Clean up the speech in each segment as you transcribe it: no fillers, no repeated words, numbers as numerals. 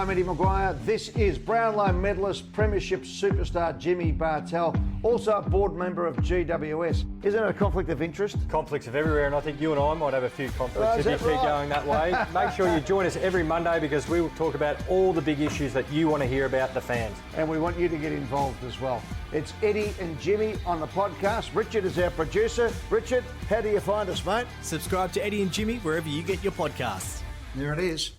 I'm Eddie Maguire. This is Brownlow medalist, premiership superstar Jimmy Bartell, also a board member of GWS. Isn't it a conflict of interest? Conflicts of everywhere, and I think you and I might have a few conflicts if you keep going that way. Make sure you join us every Monday because we will talk about all the big issues that you want to hear about, the fans. And we want you to get involved as well. It's Eddie and Jimmy on the podcast. Richard is our producer. Richard, how do you find us, mate? Subscribe to Eddie and Jimmy wherever you get your podcasts. There it is.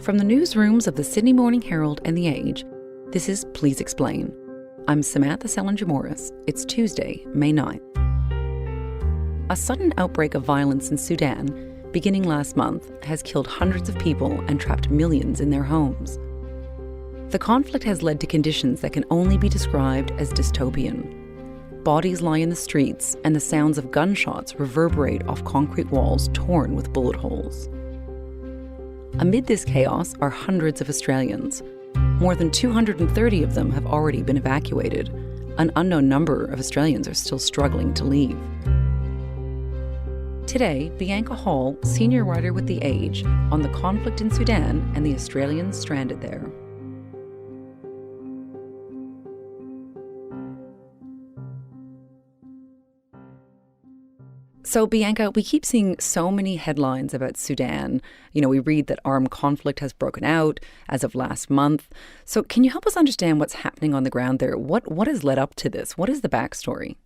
From the newsrooms of the Sydney Morning Herald and The Age, this is Please Explain. I'm Samantha Salinger-Morris. It's Tuesday, May 9th. A sudden outbreak of violence in Sudan, beginning last month, has killed hundreds of people and trapped millions in their homes. The conflict has led to conditions that can only be described as dystopian. Bodies lie in the streets, and the sounds of gunshots reverberate off concrete walls torn with bullet holes. Amid this chaos are hundreds of Australians. More than 230 of them have already been evacuated. An unknown number of Australians are still struggling to leave. Today, Bianca Hall, senior writer with The Age, on the conflict in Sudan and the Australians stranded there. So, Bianca, we keep seeing so many headlines about Sudan. You know, we read that armed conflict has broken out as of last month. So can you help us understand what's happening on the ground there? What has led up to this? What is the backstory?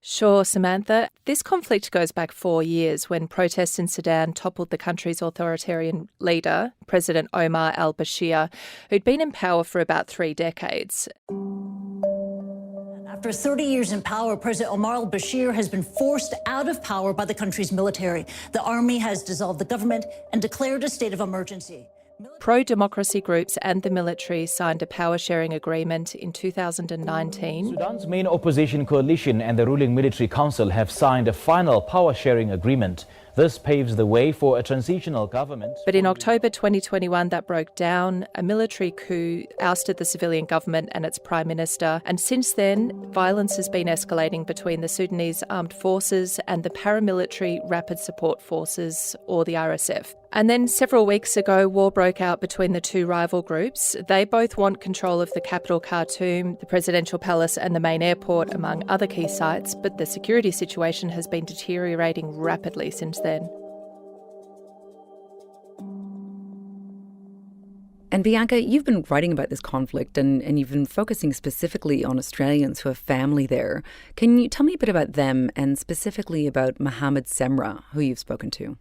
Sure, Samantha. This conflict goes back 4 years when protests in Sudan toppled the country's authoritarian leader, President Omar al-Bashir, who'd been in power for about 3 decades. After 30 years in power, President Omar al-Bashir has been forced out of power by the country's military. The army has dissolved the government and declared a state of emergency. Pro-democracy groups and the military signed a power-sharing agreement in 2019. Sudan's main opposition coalition and the ruling military council have signed a final power-sharing agreement. This paves the way for a transitional government. But in October 2021, that broke down. A military coup ousted the civilian government and its prime minister. And since then, violence has been escalating between the Sudanese armed forces and the paramilitary Rapid Support Forces, or the RSF. And then several weeks ago, war broke out between the two rival groups. They both want control of the capital Khartoum, the presidential palace and the main airport, among other key sites, but the security situation has been deteriorating rapidly since then. And Bianca, you've been writing about this conflict and you've been focusing specifically on Australians who have family there. Can you tell me a bit about them and specifically about Mohammed Semra, who you've spoken to?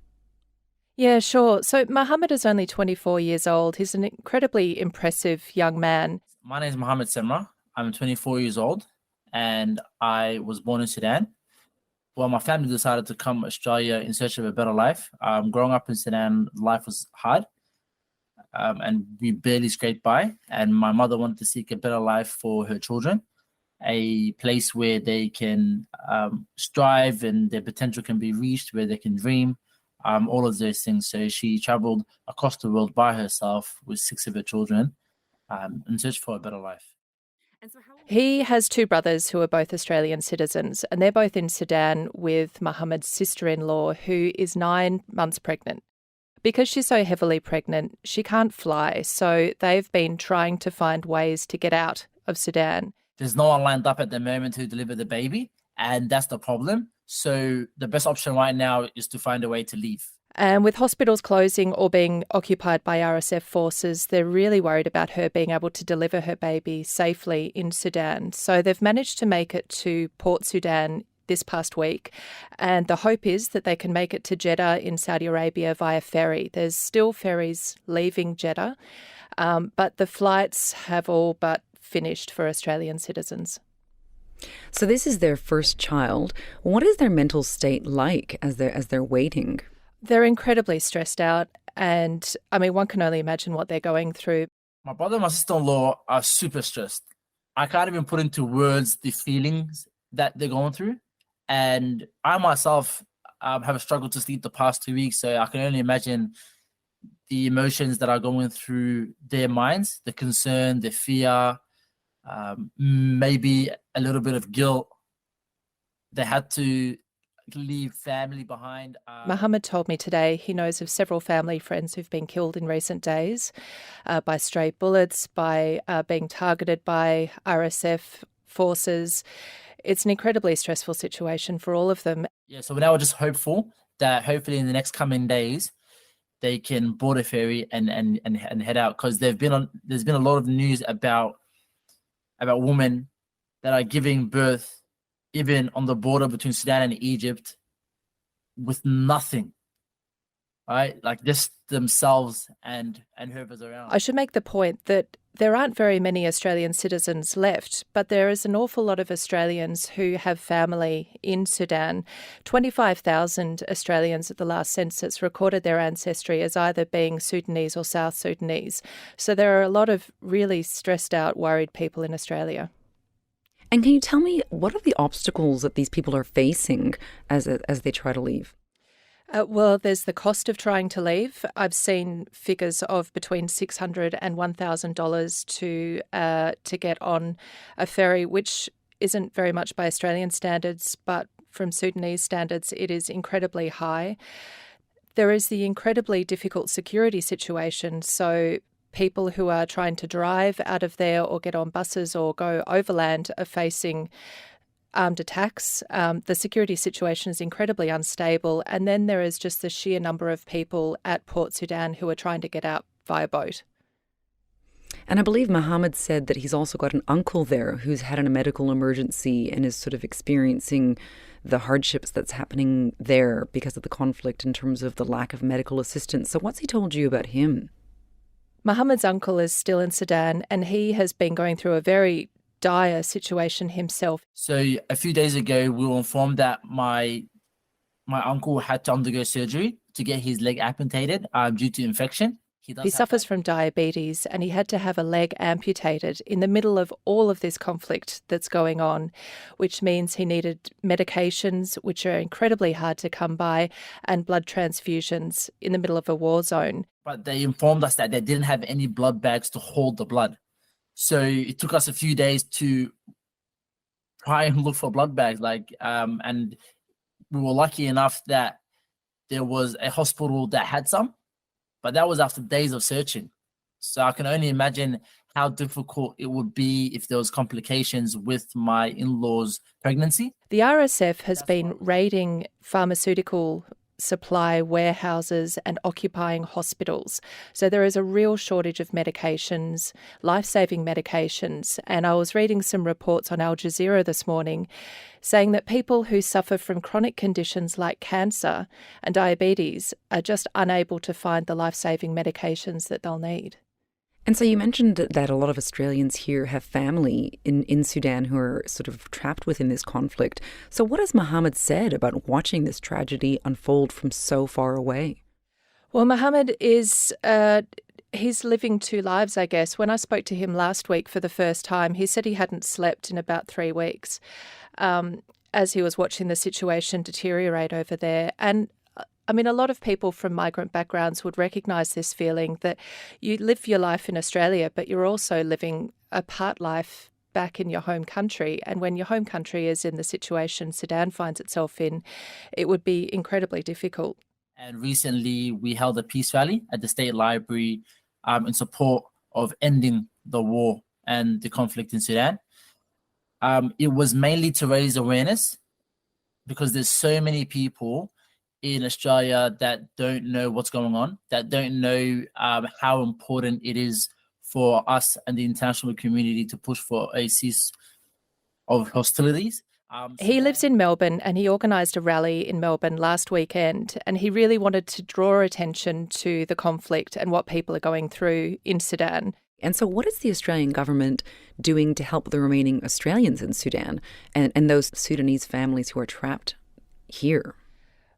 Yeah, sure. So Mohammed is only 24 years old. He's an incredibly impressive young man. My name is Mohammed Semra. I'm 24 years old and I was born in Sudan. Well, my family decided to come to Australia in search of a better life. Growing up in Sudan, life was hard and we barely scraped by. And my mother wanted to seek a better life for her children, a place where they can strive and their potential can be reached, where they can dream. All of those things. So she traveled across the world by herself with 6 of her children in search for a better life. He has 2 brothers who are both Australian citizens, and they're both in Sudan with Mohammed's sister-in-law, who is 9 months pregnant. Because she's so heavily pregnant, she can't fly, so they've been trying to find ways to get out of Sudan. There's no one lined up at the moment to deliver the baby, and that's the problem. So the best option right now is to find a way to leave. And with hospitals closing or being occupied by RSF forces, they're really worried about her being able to deliver her baby safely in Sudan. So they've managed to make it to Port Sudan this past week. And the hope is that they can make it to Jeddah in Saudi Arabia via ferry. There's still ferries leaving Jeddah, but the flights have all but finished for Australian citizens. So this is their first child. What is their mental state like as they're waiting? They're incredibly stressed out, and I mean, one can only imagine what they're going through. My brother and my sister-in-law are super stressed. I can't even put into words the feelings that they're going through. And I myself have struggled to sleep the past 2 weeks, so I can only imagine the emotions that are going through their minds, the concern, the fear, maybe a little bit of guilt. They had to leave family behind. Mohammed told me today he knows of several family friends who've been killed in recent days by stray bullets, by being targeted by RSF forces. It's an incredibly stressful situation for all of them. Yeah, so we're now just hopeful that hopefully in the next coming days they can board a ferry and head out, because there's been a lot of news about women that are giving birth even on the border between Sudan and Egypt with nothing, right? Like just themselves and whoever's around. I should make the point that there aren't very many Australian citizens left, but there is an awful lot of Australians who have family in Sudan. 25,000 Australians at the last census recorded their ancestry as either being Sudanese or South Sudanese. So there are a lot of really stressed out, worried people in Australia. And can you tell me, what are the obstacles that these people are facing as they try to leave? Well, there's the cost of trying to leave. I've seen figures of between $600 and $1,000 to get on a ferry, which isn't very much by Australian standards, but from Sudanese standards, it is incredibly high. There is the incredibly difficult security situation. So people who are trying to drive out of there or get on buses or go overland are facing armed attacks. The security situation is incredibly unstable. And then there is just the sheer number of people at Port Sudan who are trying to get out via boat. And I believe Mohammed said that he's also got an uncle there who's had a medical emergency and is sort of experiencing the hardships that's happening there because of the conflict in terms of the lack of medical assistance. So what's he told you about him? Mohammed's uncle is still in Sudan, and he has been going through a very dire situation himself. So a few days ago, we were informed that my uncle had to undergo surgery to get his leg amputated due to infection. He suffers from diabetes, and he had to have a leg amputated in the middle of all of this conflict that's going on, which means he needed medications, which are incredibly hard to come by, and blood transfusions in the middle of a war zone. But they informed us that they didn't have any blood bags to hold the blood. So it took us a few days to try and look for blood bags. And we were lucky enough that there was a hospital that had some, but that was after days of searching. So I can only imagine how difficult it would be if there was complications with my in-laws' pregnancy. The RSF has been raiding pharmaceutical supply warehouses and occupying hospitals. So there is a real shortage of medications, life-saving medications. And I was reading some reports on Al Jazeera this morning saying that people who suffer from chronic conditions like cancer and diabetes are just unable to find the life-saving medications that they'll need. And so you mentioned that a lot of Australians here have family in Sudan who are sort of trapped within this conflict. So what has Mohammed said about watching this tragedy unfold from so far away? Well, Mohammed is he's living two lives, I guess. When I spoke to him last week for the first time, he said he hadn't slept in about 3 weeks as he was watching the situation deteriorate over there. And I mean, a lot of people from migrant backgrounds would recognise this feeling that you live your life in Australia, but you're also living a part life back in your home country. And when your home country is in the situation Sudan finds itself in, it would be incredibly difficult. And recently we held a peace rally at the State Library in support of ending the war and the conflict in Sudan. It was mainly to raise awareness because there's so many people in Australia that don't know what's going on, that don't know how important it is for us and the international community to push for a cease of hostilities. He lives in Melbourne, and he organised a rally in Melbourne last weekend, and he really wanted to draw attention to the conflict and what people are going through in Sudan. And so what is the Australian government doing to help the remaining Australians in Sudan and those Sudanese families who are trapped here?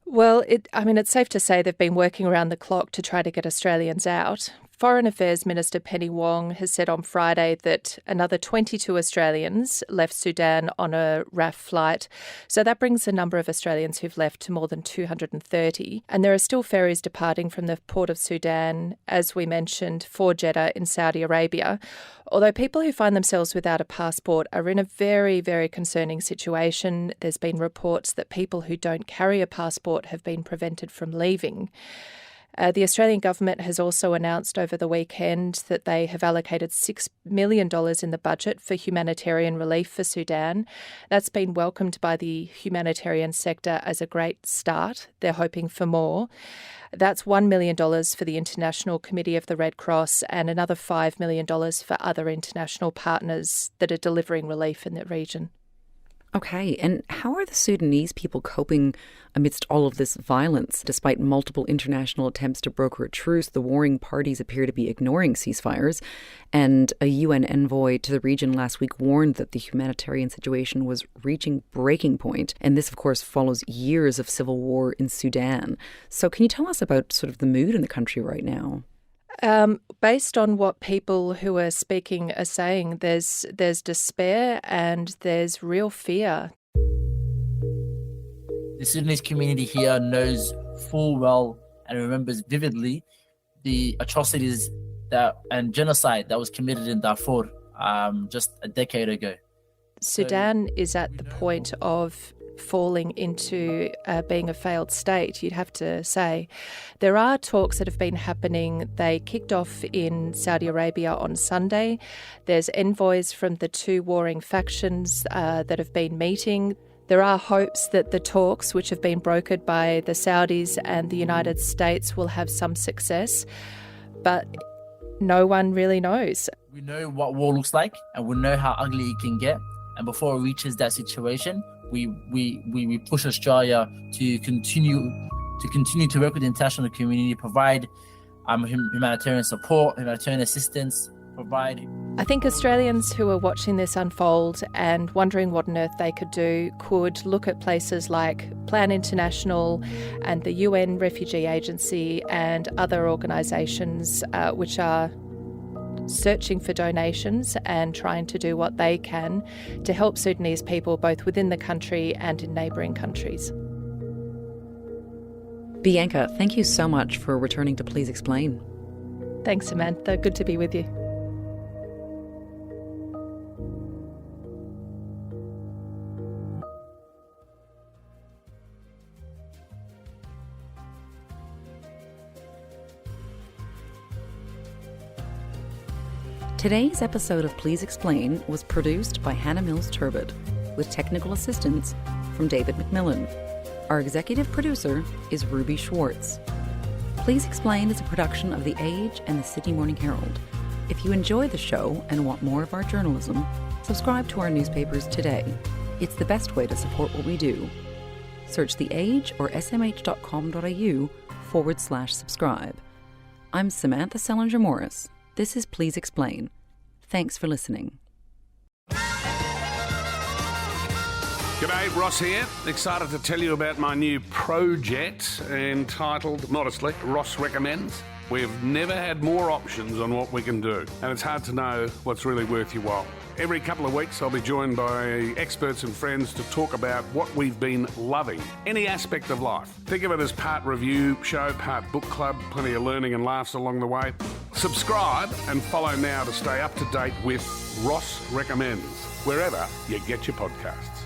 Well, it's safe to say they've been working around the clock to try to get Australians out. Foreign Affairs Minister Penny Wong has said on Friday that another 22 Australians left Sudan on a RAF flight. So that brings the number of Australians who've left to more than 230. And there are still ferries departing from the port of Sudan, as we mentioned, for Jeddah in Saudi Arabia. Although people who find themselves without a passport are in a very, very concerning situation. There's been reports that people who don't carry a passport have been prevented from leaving. The Australian government has also announced over the weekend that they have allocated $6 million in the budget for humanitarian relief for Sudan. That's been welcomed by the humanitarian sector as a great start. They're hoping for more. That's $1 million for the International Committee of the Red Cross and another $5 million for other international partners that are delivering relief in the region. Okay, and how are the Sudanese people coping amidst all of this violence? Despite multiple international attempts to broker a truce, the warring parties appear to be ignoring ceasefires. And a UN envoy to the region last week warned that the humanitarian situation was reaching breaking point. And this, of course, follows years of civil war in Sudan. So can you tell us about sort of the mood in the country right now? Based on what people who are speaking are saying, there's despair and there's real fear. The Sudanese community here knows full well and remembers vividly the atrocities and genocide that was committed in Darfur just a decade ago. Sudan is at the point of falling into being a failed state, you'd have to say. There are talks that have been happening. They kicked off in Saudi Arabia on Sunday. There's envoys from the two warring factions that have been meeting. There are hopes that the talks, which have been brokered by the Saudis and the United States, will have some success, but no one really knows. We know what war looks like and we know how ugly it can get, and before it reaches that situation, we push Australia to continue to work with the international community, provide humanitarian support, humanitarian assistance, provide. I think Australians who are watching this unfold and wondering what on earth they could do could look at places like Plan International and the UN Refugee Agency and other organisations which are searching for donations and trying to do what they can to help Sudanese people both within the country and in neighbouring countries. Bianca, thank you so much for returning to Please Explain. Thanks, Samantha. Good to be with you. Today's episode of Please Explain was produced by Hannah Mills-Turbid, with technical assistance from David McMillan. Our executive producer is Ruby Schwartz. Please Explain is a production of The Age and the Sydney Morning Herald. If you enjoy the show and want more of our journalism, subscribe to our newspapers today. It's the best way to support what we do. Search The Age or smh.com.au/subscribe. I'm Samantha Selinger-Morris. This is Please Explain. Thanks for listening. G'day, Ross here. Excited to tell you about my new project entitled, modestly, Ross Recommends. We've never had more options on what we can do, and it's hard to know what's really worth your while. Every couple of weeks, I'll be joined by experts and friends to talk about what we've been loving, any aspect of life. Think of it as part review show, part book club, plenty of learning and laughs along the way. Subscribe and follow now to stay up to date with Ross Recommends, wherever you get your podcasts.